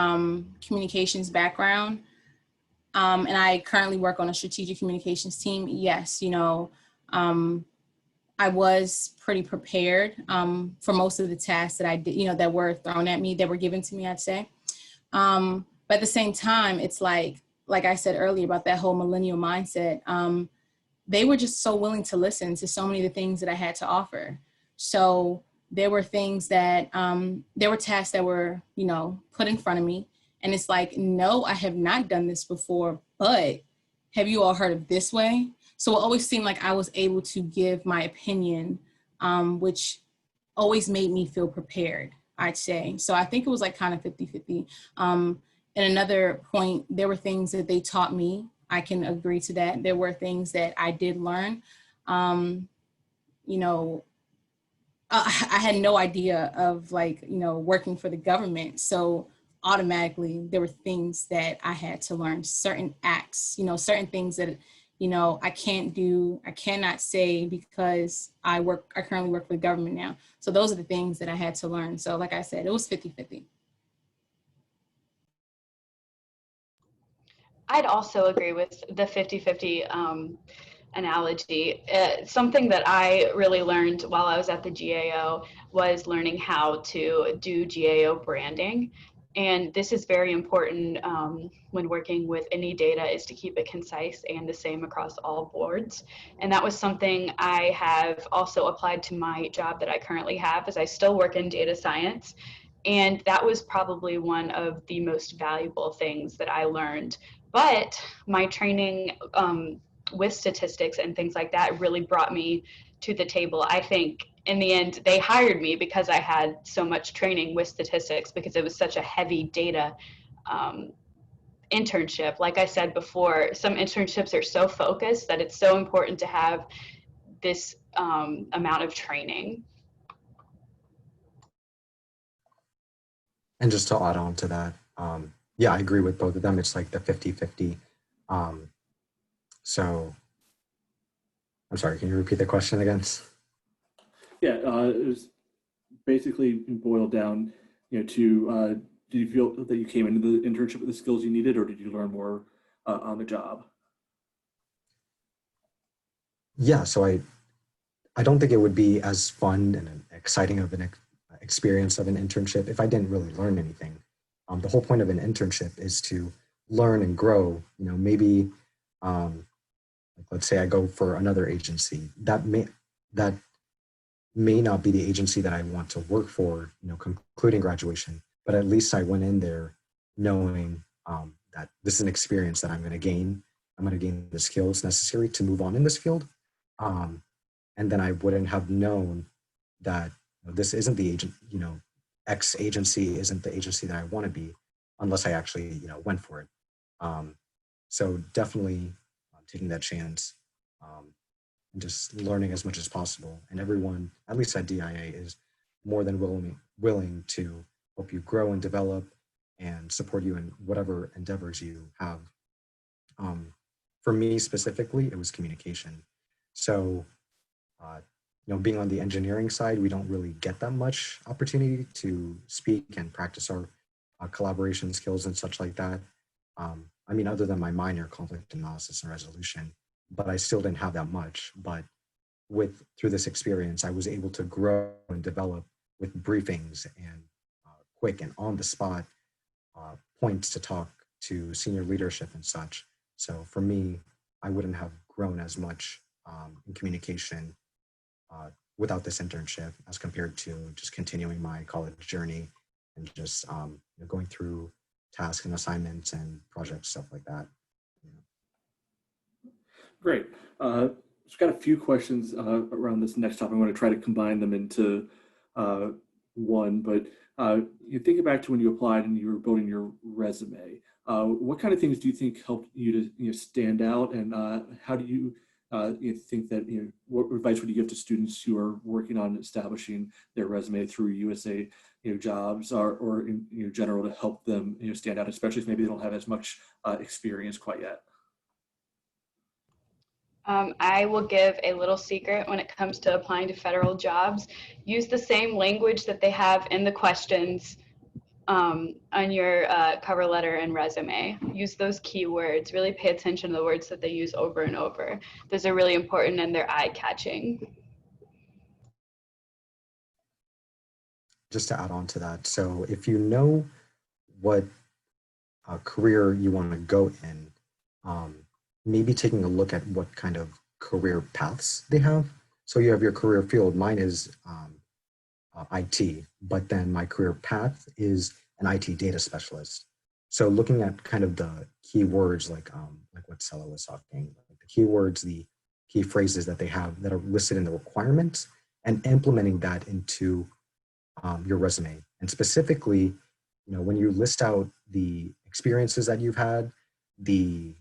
communications background, and I currently work on a strategic communications team, yes, I was pretty prepared for most of the tasks that I did, that were thrown at me, that were given to me, I'd say. But at the same time, it's like I said earlier about that whole millennial mindset, they were just so willing to listen to so many of the things that I had to offer. So there were things that, there were tasks that were, put in front of me. And it's like, no, I have not done this before, but have you all heard of this way? So it always seemed like I was able to give my opinion, which always made me feel prepared, I'd say. So I think it was like kind of 50-50. And another point, there were things that they taught me. I can agree to that. There were things that I did learn. I had no idea of working for the government. So automatically there were things that I had to learn, certain acts, certain things that, I can't do, I cannot say because I currently work for the government now. So those are the things that I had to learn. So like I said, it was 50-50. I'd also agree with the 50-50 analogy. Something that I really learned while I was at the GAO was learning how to do GAO branding. And this is very important when working with any data, is to keep it concise and the same across all boards. And that was something I have also applied to my job that I currently have, as I still work in data science. And that was probably one of the most valuable things that I learned. But my training with statistics and things like that really brought me to the table. I think in the end, they hired me because I had so much training with statistics, because it was such a heavy data internship. Like I said before, some internships are so focused that it's so important to have this amount of training. And just to add on to that, yeah, I agree with both of them. It's like the 50-50. So I'm sorry, can you repeat the question again? Yeah, it was basically boiled down, to did you feel that you came into the internship with the skills you needed, or did you learn more on the job? Yeah, so I don't think it would be as fun and exciting of an experience of an internship if I didn't really learn anything. The whole point of an internship is to learn and grow. Maybe like let's say I go for another agency that may not be the agency that I want to work for, concluding graduation, but at least I went in there knowing that this is an experience that I'm going to gain. I'm going to gain the skills necessary to move on in this field. And then I wouldn't have known that this isn't the agent, X agency isn't the agency that I want to be unless I actually, went for it. So definitely taking that chance and just learning as much as possible. And everyone, at least at DIA, is more than willing to help you grow and develop and support you in whatever endeavors you have. For me specifically, it was communication. So Being on the engineering side, we don't really get that much opportunity to speak and practice our collaboration skills and such like that. Other than my minor, conflict analysis and resolution, but I still didn't have that much. But through this experience, I was able to grow and develop with briefings and quick and on the spot points to talk to senior leadership and such. So for me, I wouldn't have grown as much in communication without this internship as compared to just continuing my college journey and just going through tasks and assignments and projects, stuff like that. Great. I've got a few questions around this next topic. I'm going to try to combine them into one, but you think back to when you applied and you were building your resume. What kind of things do you think helped you to stand out, and how do you think that, what advice would you give to students who are working on establishing their resume through USA jobs or in general to help them stand out, especially if maybe they don't have as much experience quite yet? I will give a little secret when it comes to applying to federal jobs. Use the same language that they have in the questions on your cover letter and resume. Use those keywords. Really pay attention to the words that they use over and over. Those are really important and they're eye-catching. Just to add on to that, so if you know what career you want to go in, maybe taking a look at what kind of career paths they have. So you have your career field. Mine is IT, but then my career path is an IT data specialist. So looking at kind of the keywords, like what Selah was talking, like the keywords, the key phrases that they have that are listed in the requirements, and implementing that into your resume. And specifically, when you list out the experiences that you've had, the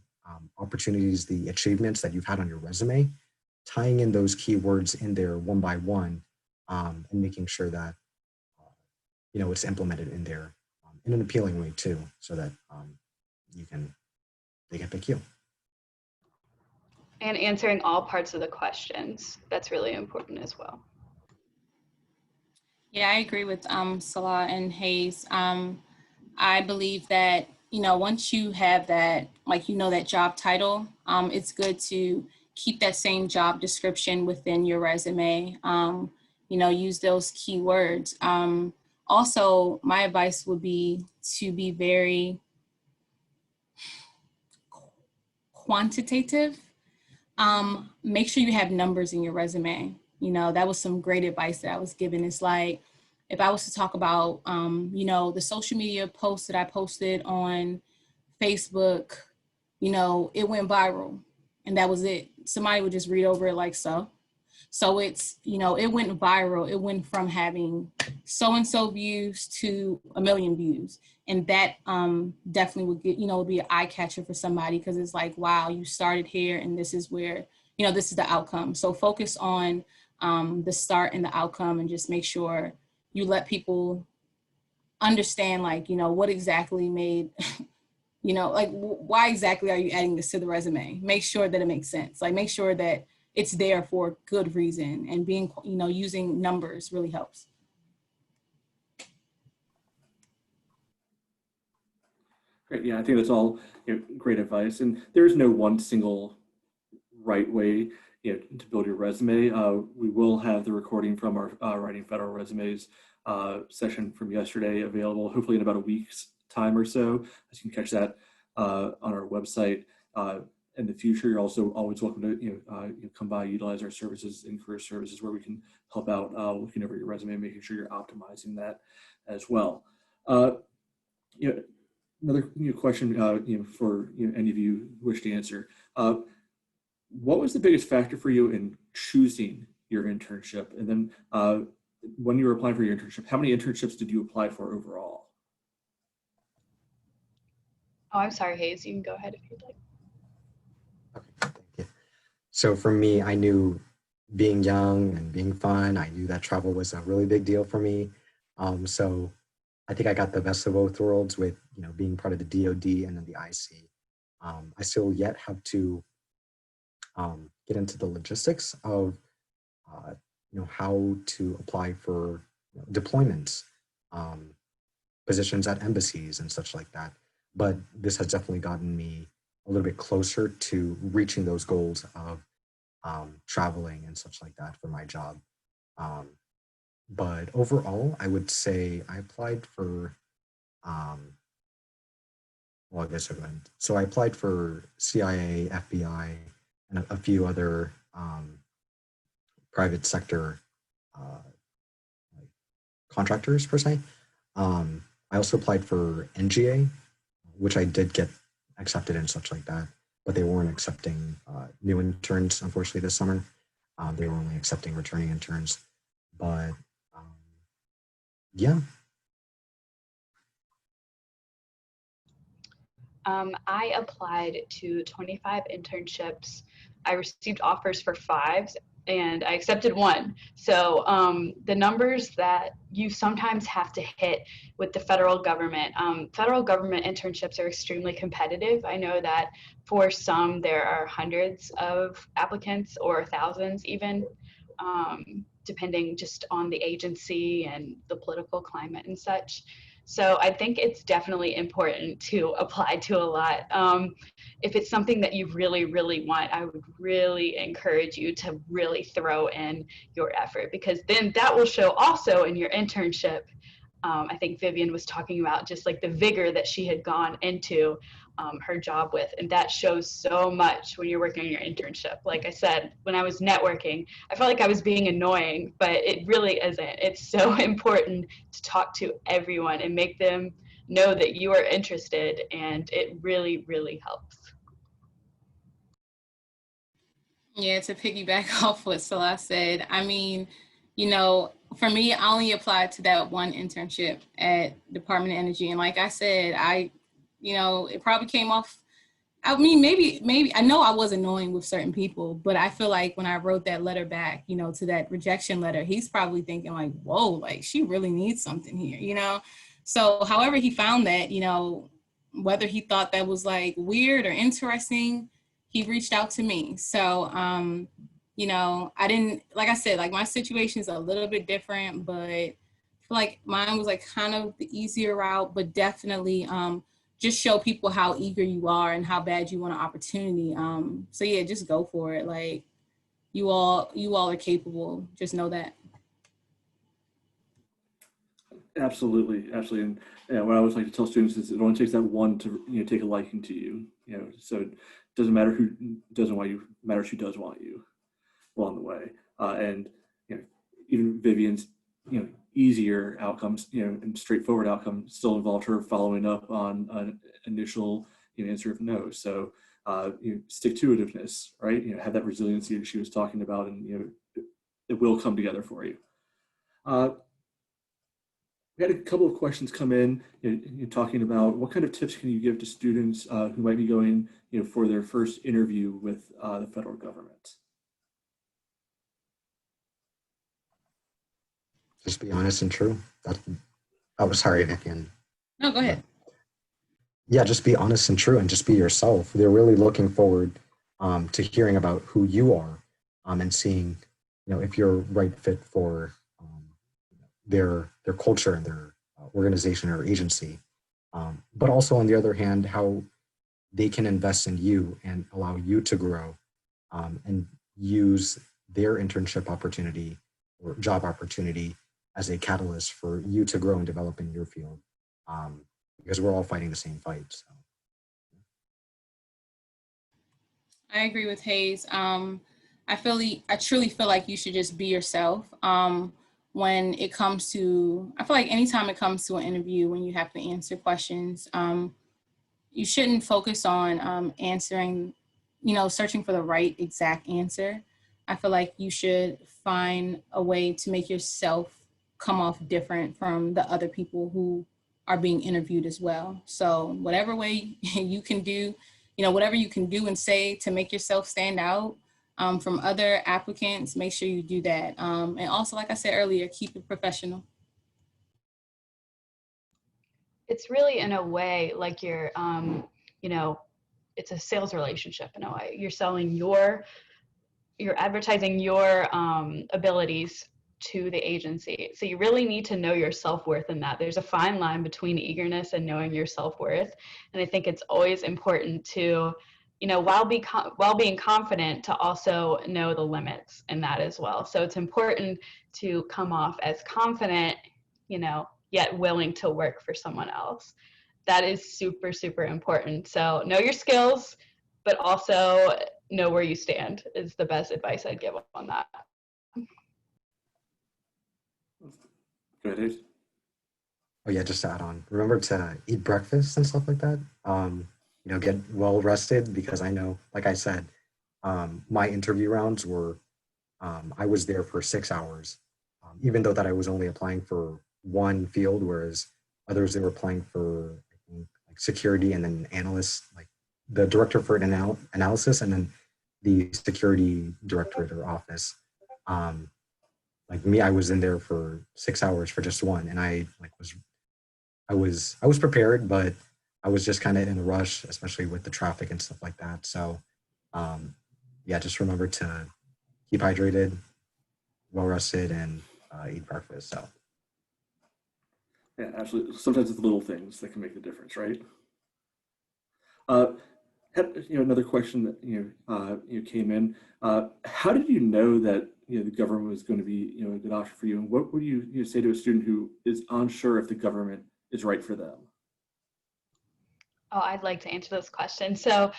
opportunities, the achievements that you've had on your resume, tying in those keywords in there one by one, and making sure that it's implemented in there in an appealing way too, so that they can pick you. And answering all parts of the questions. That's really important as well. Yeah, I agree with Selah and Hayes. I believe that, once you have that, that job title, it's good to keep that same job description within your resume. Use those keywords. Also, my advice would be to be very quantitative. Make sure you have numbers in your resume. That was some great advice that I was given. It's like, if I was to talk about, the social media posts that I posted on Facebook, it went viral and that was it. Somebody would just read over it like so. So it's, it went viral. It went from having so-and-so views to 1 million views. And that definitely would get, would be an eye catcher for somebody, because it's like, wow, you started here and this is where, this is the outcome. So focus on the start and the outcome, and just make sure you let people understand, what exactly made, why exactly are you adding this to the resume? Make sure that it makes sense. Make sure that it's there for good reason, and being, using numbers really helps. Great. Yeah, I think that's all great advice. And there's no one single right way to build your resume. We will have the recording from our Writing Federal Resumes session from yesterday available, hopefully in about a week's time or so. As you can catch that on our website. In the future, you're also always welcome to come by, utilize our services in career services, where we can help out looking over your resume, making sure you're optimizing that as well. Another question for any of you who wish to answer. What was the biggest factor for you in choosing your internship? And then when you were applying for your internship, how many internships did you apply for overall? Oh, I'm sorry, Hayes. You can go ahead if you'd like. Okay, thank you. So for me, I knew, being young and being fun, I knew that travel was a really big deal for me. So I think I got the best of both worlds with, being part of the DoD and then the IC. I still yet have to get into the logistics of how to apply for deployments, positions at embassies and such like that. But this has definitely gotten me a little bit closer to reaching those goals of traveling and such like that for my job. But overall, I would say I applied for, well, I guess I went. So I applied for CIA, FBI, and a few other private sector like contractors per se. I also applied for NGA, which I did get accepted and such like that, but they weren't accepting new interns, unfortunately, this summer. They were only accepting returning interns. But yeah. I applied to 25 internships. I received offers for 5 and I accepted 1. So the numbers that you sometimes have to hit with the federal government internships are extremely competitive. I know that for some there are hundreds of applicants or thousands even, depending just on the agency and the political climate and such. So I think it's definitely important to apply to a lot. If it's something that you really, really want, I would really encourage you to really throw in your effort, because then that will show also in your internship. I think Vivian was talking about just like the vigor that she had gone into her job with, and that shows so much when you're working on your internship. Like I said, when I was networking, I felt like I was being annoying, but it really isn't. It's so important to talk to everyone and make them know that you are interested, and it really, really helps. Yeah, to piggyback off what Selah said, I mean, for me, I only applied to that one internship at Department of Energy. And like I said, it probably came off. I mean, maybe I know I was annoying with certain people, but I feel like when I wrote that letter back, to that rejection letter, he's probably thinking like, whoa, like she really needs something here. So however he found that, whether he thought that was like weird or interesting, he reached out to me. So, I didn't, like I said, like my situation is a little bit different, but I feel like mine was like kind of the easier route, but definitely, just show people how eager you are and how bad you want an opportunity. So yeah, just go for it. Like you all are capable. Just know that. Absolutely, absolutely. And what I always like to tell students is it only takes that one to take a liking to you. So it doesn't matter who doesn't want you, it matters who does want you along the way. And even Vivian's easier outcomes, and straightforward outcomes still involved her following up on an initial answer of no. So stick to itiveness, right? Have that resiliency that she was talking about, and it will come together for you. We had a couple of questions come in, talking about what kind of tips can you give to students who might be going for their first interview with the federal government. Just be honest and true. Sorry, Vivian. No, go ahead. Yeah, just be honest and true and just be yourself. They're really looking forward to hearing about who you are and seeing, if you're right fit for their culture and their organization or agency. But also on the other hand, how they can invest in you and allow you to grow and use their internship opportunity or job opportunity as a catalyst for you to grow and develop in your field, because we're all fighting the same fight. So. I agree with Hayes. I truly feel like you should just be yourself. When it comes to, I feel like anytime it comes to an interview, when you have to answer questions, you shouldn't focus on answering, searching for the right exact answer. I feel like you should find a way to make yourself come off different from the other people who are being interviewed as well. So whatever way you can do, whatever you can do and say to make yourself stand out from other applicants, make sure you do that. And also, like I said earlier, keep it professional. It's really in a way like you're, it's a sales relationship in a way. You're selling your you're advertising your abilities to the agency. So you really need to know your self-worth in that. There's a fine line between eagerness and knowing your self-worth. And I think it's always important to, you know, while being confident, to also know the limits in that as well. So it's important to come off as confident, you know, yet willing to work for someone else. That is super, super important. So know your skills, but also know where you stand is the best advice I'd give on that. Go ahead. Oh yeah, just to add on, remember to eat breakfast and stuff like that. You know, get well rested, because I know, like I said, my interview rounds were, I was there for 6 hours, even though that I was only applying for one field, whereas others, they were applying for, I think, like security, and then analysts, like the director for analysis, and then the security directorate or office. Like me, I was in there for 6 hours for just one, and I was prepared, but I was just kind of in a rush, especially with the traffic and stuff like that. So yeah, just remember to keep hydrated, well rested, and eat breakfast. So Yeah, absolutely. Sometimes it's the little things that can make the difference, right? Uh, another question that came in. How did you know that the government was going to be a good option for you, and what would you say to a student who is unsure if the government is right for them? Oh, I'd like to answer this question. So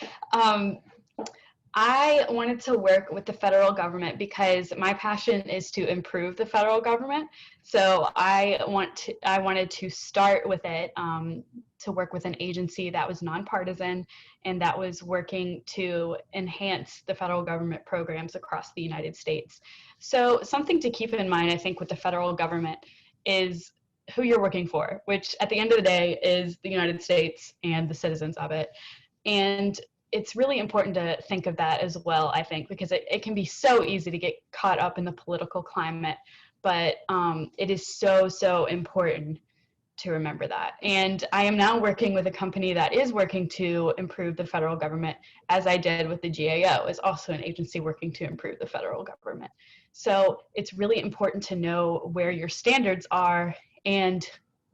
I wanted to work with the federal government because my passion is to improve the federal government. So I wanted to start with it, to work with an agency that was nonpartisan and that was working to enhance the federal government programs across the United States. So something to keep in mind, I think, with the federal government is who you're working for, which at the end of the day is the United States and the citizens of it. And it's really important to think of that as well, I think, because it can be so easy to get caught up in the political climate, but it is so, so important to remember that. And I am now working with a company that is working to improve the federal government, as I did with the GAO, is also an agency working to improve the federal government. So it's really important to know where your standards are and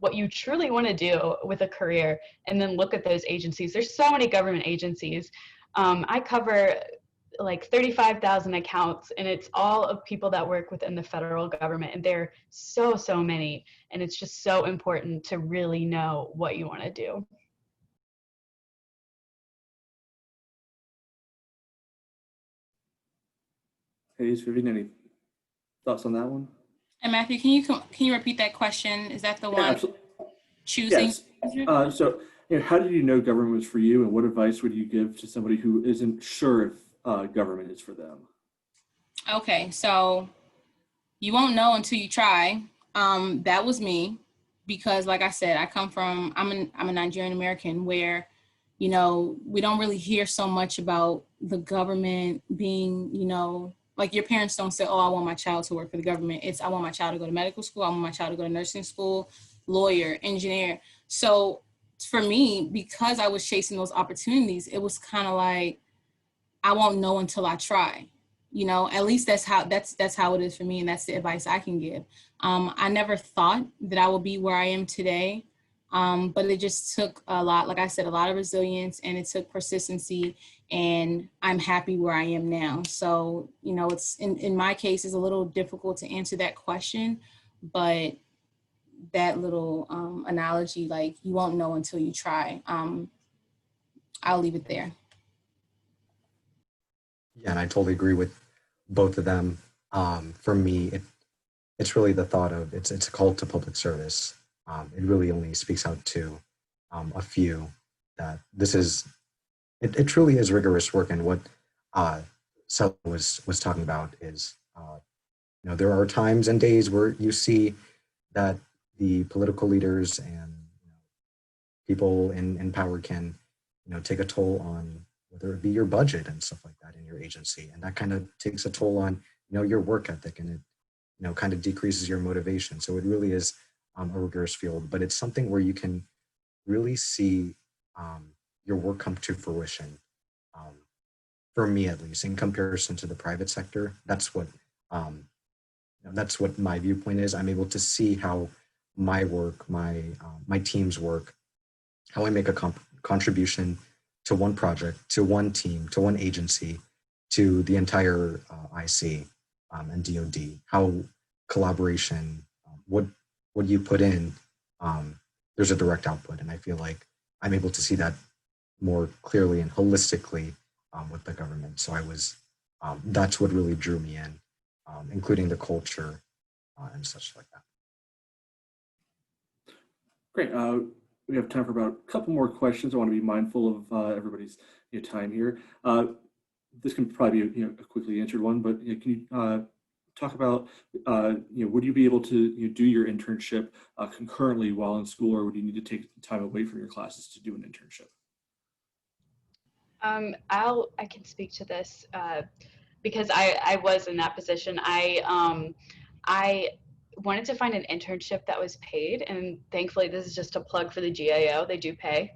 what you truly want to do with a career, and then look at those agencies. There's so many government agencies. I cover like 35,000 accounts, and it's all of people that work within the federal government, and there are so, so many, and it's just so important to really know what you want to do. Hey, is Vivian, any thoughts on that one? And Matthew, can you repeat that question? Is that the Yeah, one absolutely. choosing? Yes. So, how did you know government was for you, and what advice would you give to somebody who isn't sure if government is for them? Okay, so you won't know until you try. That was me, because like I said, I'm a Nigerian American where, we don't really hear so much about the government being, like your parents don't say, oh, I want my child to work for the government. It's, I want my child to go to medical school. I want my child to go to nursing school, lawyer, engineer. So for me, because I was chasing those opportunities, it was kind of like, I won't know until I try. At least that's how it is for me, and that's the advice I can give. I never thought that I would be where I am today, but it just took a lot, like I said, a lot of resilience, and it took persistency, and I'm happy where I am now. So, it's in my case, it's a little difficult to answer that question, but that little analogy, like you won't know until you try. I'll leave it there. yeah, and I totally agree with both of them. For me, it's really the thought of it's a call to public service. It really only speaks out to a few, that this is it truly is rigorous work. And what Selah was talking about is there are times and days where you see that the political leaders and people in power can take a toll on whether it be your budget and stuff like that in your agency, and that kind of takes a toll on your work ethic, and it kind of decreases your motivation. So it really is a rigorous field, but it's something where you can really see your work come to fruition. for me at least, in comparison to the private sector, that's what my viewpoint is. I'm able to see how my work, my team's work, how I make a contribution to one project, to one team, to one agency, to the entire IC and DoD. How collaboration, what you put in, there's a direct output, and I feel like I'm able to see that more clearly and holistically with the government. So that's what really drew me in, including the culture and such like that. Great. We have time for about a couple more questions. I want to be mindful of everybody's time here. This can probably be a quickly answered one, but can you talk about would you be able to do your internship concurrently while in school, or would you need to take time away from your classes to do an internship? I can speak to this because I was in that position. I wanted to find an internship that was paid, and thankfully this is just a plug for the GAO. They do pay,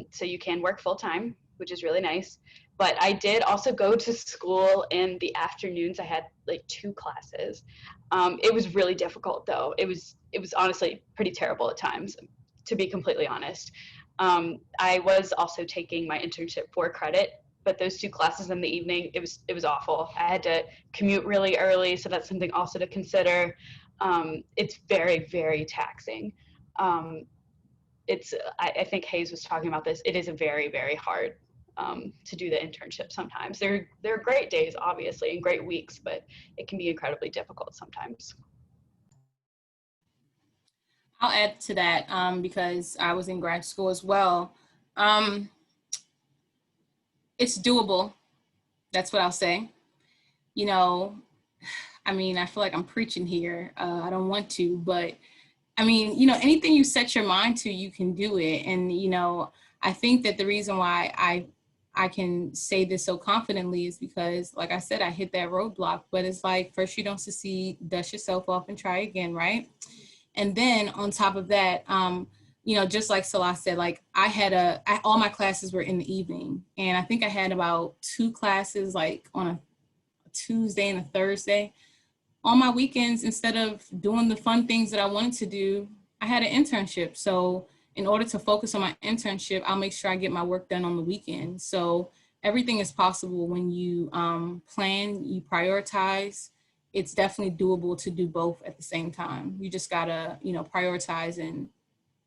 so you can work full time, which is really nice. But I did also go to school in the afternoons. I had like 2 classes. It was really difficult though. It was honestly pretty terrible at times, to be completely honest. I was also taking my internship for credit, but those 2 classes in the evening, it was awful. I had to commute really early, so that's something also to consider. It's very, very taxing. I think Hayes was talking about this. It is a very, very hard to do the internship sometimes. There are great days, obviously, and great weeks, but it can be incredibly difficult sometimes. I'll add to that because I was in grad school as well. It's doable. That's what I'll say. I mean, I feel like I'm preaching here. I don't want to, but I mean, anything you set your mind to, you can do it. And, I think that the reason why I can say this so confidently is because, like I said, I hit that roadblock, but it's like, first you don't succeed, dust yourself off and try again, right? And then on top of that, just like Selah said, like all my classes were in the evening. And I think I had about 2 classes like on a Tuesday and a Thursday. On my weekends, instead of doing the fun things that I wanted to do, I had an internship. So in order to focus on my internship, I'll make sure I get my work done on the weekend. So everything is possible when you plan, you prioritize. It's definitely doable to do both at the same time. You just gotta, prioritize and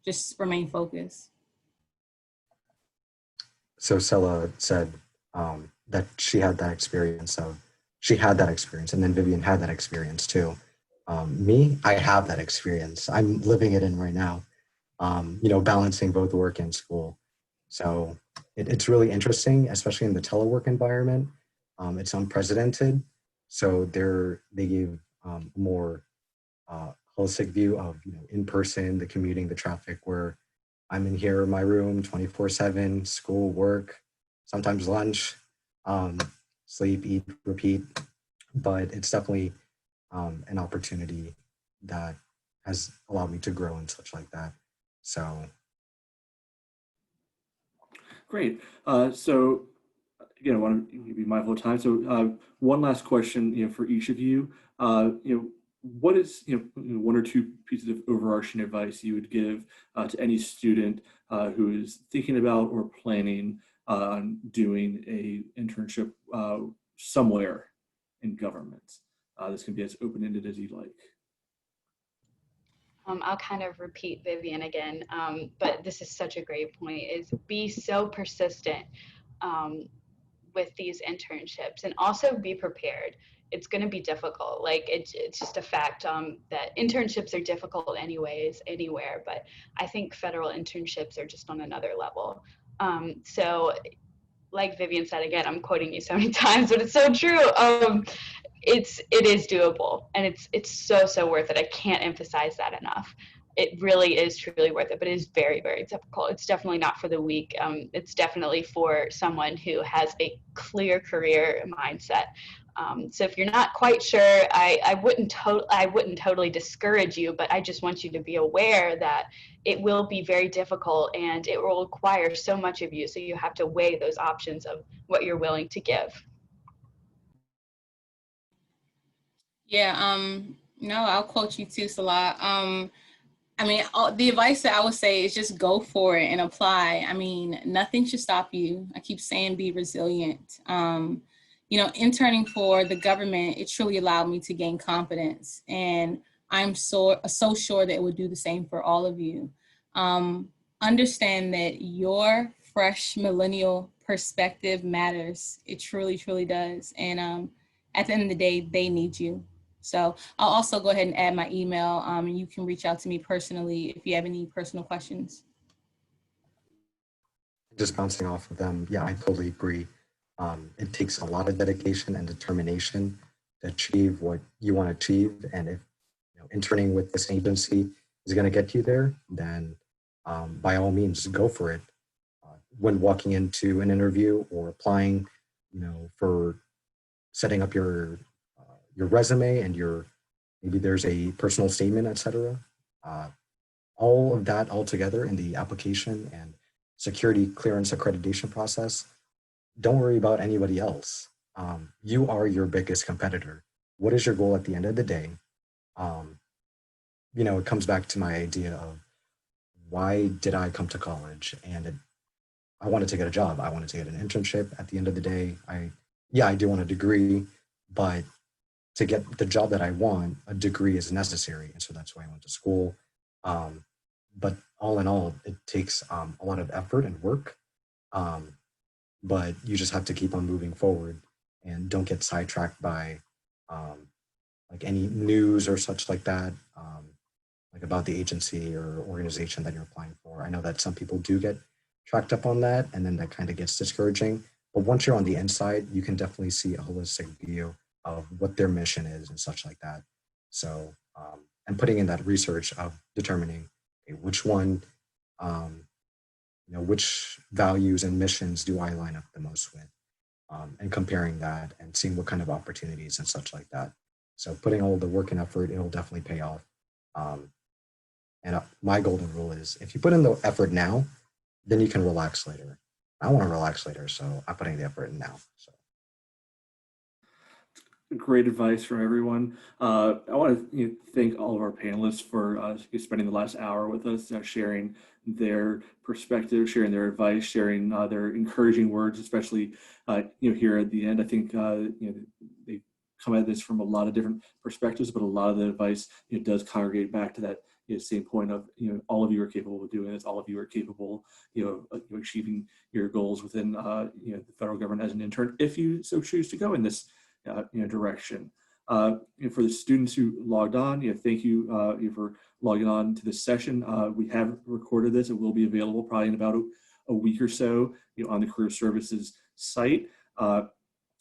just remain focused. So Selah said that she had that experience, and then Vivian had that experience too. Me, I have that experience. I'm living it in right now, balancing both work and school. So it's really interesting, especially in the telework environment. It's unprecedented. So they give a more holistic view of in person, the commuting, the traffic, where I'm in here in my room 24/7, school, work, sometimes lunch, sleep, eat, repeat. But it's definitely an opportunity that has allowed me to grow and such like that. So Great. So again, I want to be mindful of time. So one last question, for each of you. What is 1 or 2 pieces of overarching advice you would give to any student who is thinking about or planning on doing a internship somewhere in government? This can be as open-ended as you'd like. I'll kind of repeat Vivian again, but this is such a great point, is be so persistent with these internships, and also be prepared. It's going to be difficult. Like it's just a fact that internships are difficult anyways, anywhere, but I think federal internships are just on another level. So like Vivian said, again, I'm quoting you so many times, but it's so true. It is doable, and it's so worth it. I can't emphasize that enough. It really is truly worth it, but it is very, very difficult. It's definitely not for the weak. It's definitely for someone who has a clear career mindset. So if you're not quite sure, I wouldn't totally discourage you, but I just want you to be aware that it will be very difficult and it will require so much of you. So you have to weigh those options of what you're willing to give. Yeah, no, I'll quote you too, Selah. I mean, the advice that I would say is just go for it and apply. I mean, nothing should stop you. I keep saying be resilient. You know, interning for the government, it truly allowed me to gain confidence. And I'm so sure that it would do the same for all of you. Understand that your fresh millennial perspective matters. It truly, truly does. And at the end of the day, they need you. So I'll also go ahead and add my email, and you can reach out to me personally if you have any personal questions. Just bouncing off of them, yeah, I totally agree. It takes a lot of dedication and determination to achieve what you want to achieve. And if interning with this agency is going to get you there, then by all means, go for it. When walking into an interview or applying, for setting up your resume and maybe there's a personal statement, etc. All of that all together in the application and security clearance accreditation process. Don't worry about anybody else. You are your biggest competitor. What is your goal at the end of the day? It comes back to my idea of why did I come to college? And I wanted to get a job. I wanted to get an internship at the end of the day. I do want a degree, but to get the job that I want, a degree is necessary. And so that's why I went to school. But all in all, it takes a lot of effort and work. But you just have to keep on moving forward and don't get sidetracked by like any news or such like that, like about the agency or organization that you're applying for. I know that some people do get tracked up on that, and then that kind of gets discouraging. But once you're on the inside, you can definitely see a holistic view of what their mission is and such like that. So, and putting in that research of determining which one, which values and missions do I line up the most with, and comparing that and seeing what kind of opportunities and such like that. So putting all the work and effort, it'll definitely pay off. And my golden rule is if you put in the effort now, then you can relax later. I want to relax later, so I'm putting the effort in now. So. Great advice from everyone. I want to thank all of our panelists for spending the last hour with us, sharing their perspective, sharing their advice, sharing their encouraging words, especially here at the end. I think they come at this from a lot of different perspectives, but a lot of the advice does congregate back to that same point of all of you are capable of doing this. All of you are capable of achieving your goals within the federal government as an intern, if you so choose to go in this direction. For the students who logged on, thank you for logging on to this session. We have recorded this. It will be available probably in about a week or so on the Career Services site.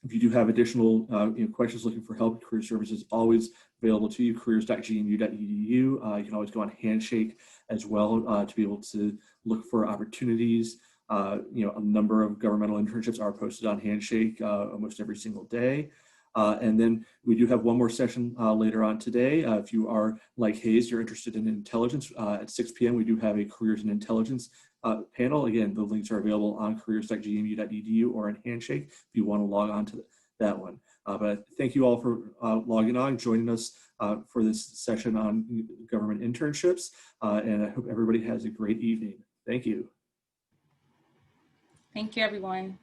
If you do have additional questions, looking for help, Career Services is always available to you, careers.gmu.edu. You can always go on Handshake as well to be able to look for opportunities. A number of governmental internships are posted on Handshake almost every single day. And then we do have one more session later on today. If you are like Hayes, you're interested in intelligence, at 6 p.m. we do have a Careers in Intelligence panel. Again, the links are available on careers.gmu.edu or in Handshake if you want to log on to that one. But thank you all for logging on, joining us for this session on government internships. And I hope everybody has a great evening. Thank you. Thank you, everyone.